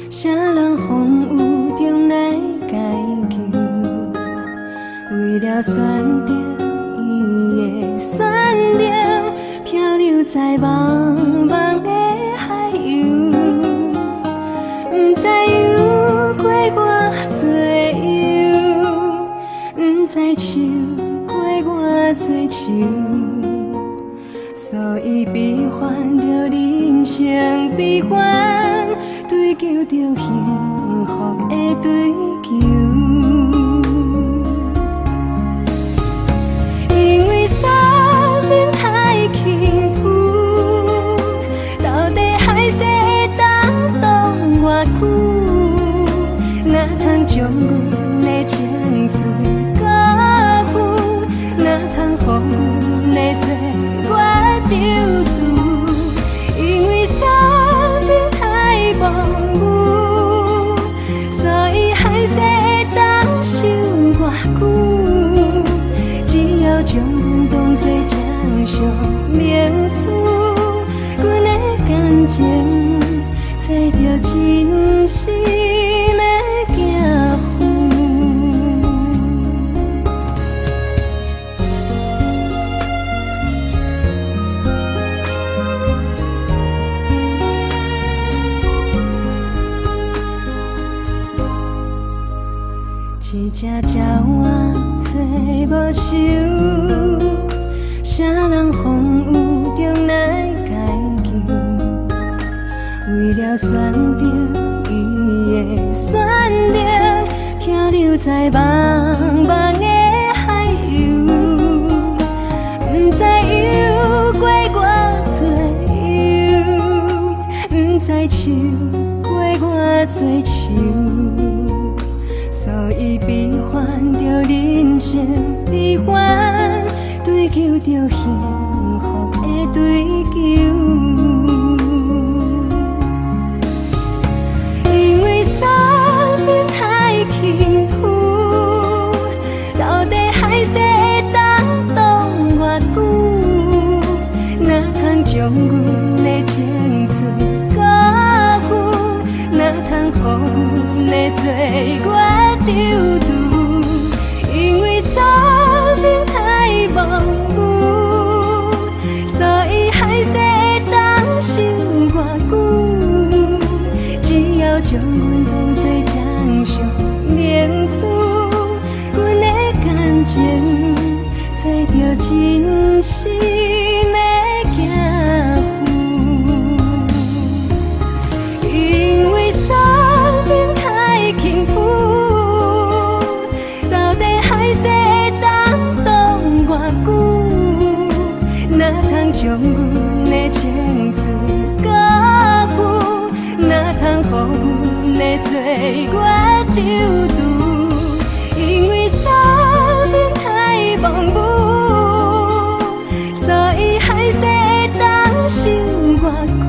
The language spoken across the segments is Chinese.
啥人风雨中来解救？为了选择伊的选择，漂流在茫茫的海洋，不知游过偌多游，不知受过偌多伤，所以悲欢着人生悲欢，追求着幸福的追求。因为生命太轻浮，到底海誓会当挡偌久？哪通将阮的情绪交付？哪通予阮的岁月丢丢？因为生命太忙碌，所以海誓会当守偌久？只要将阮当作掌上明珠，阮的感情找到真心的行赴。一只鸟仔做无收，啥人风雨中来解救？为了选择伊的选择，漂流在茫茫的海洋，不知游过偌多游，不知受过偌多伤。所以悲欢着人生悲欢，追求着幸福的追求。因为生命太轻浮，到底海誓会当挡偌久？哪通将阮的情绪交付？哪通予阮的岁月丢丢？因为生命太忙碌，所以海誓会当守偌久？只要将阮当作掌上明珠，阮的感情找到真心的行赴。因为生命太轻浮，到底海誓会当挡偌久？哪通将阮的情绪交付？哪通予阮的岁月丢丢？因为生命太忙碌，所以海誓会当守偌久？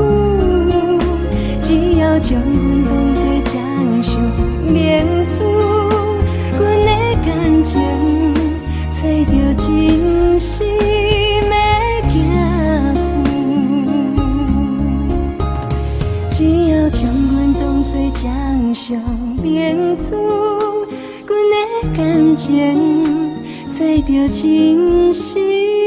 只要将阮当作掌上明珠，阮的感情找到真心的行赴。只要将阮当作掌上明珠，阮的感情找到真心。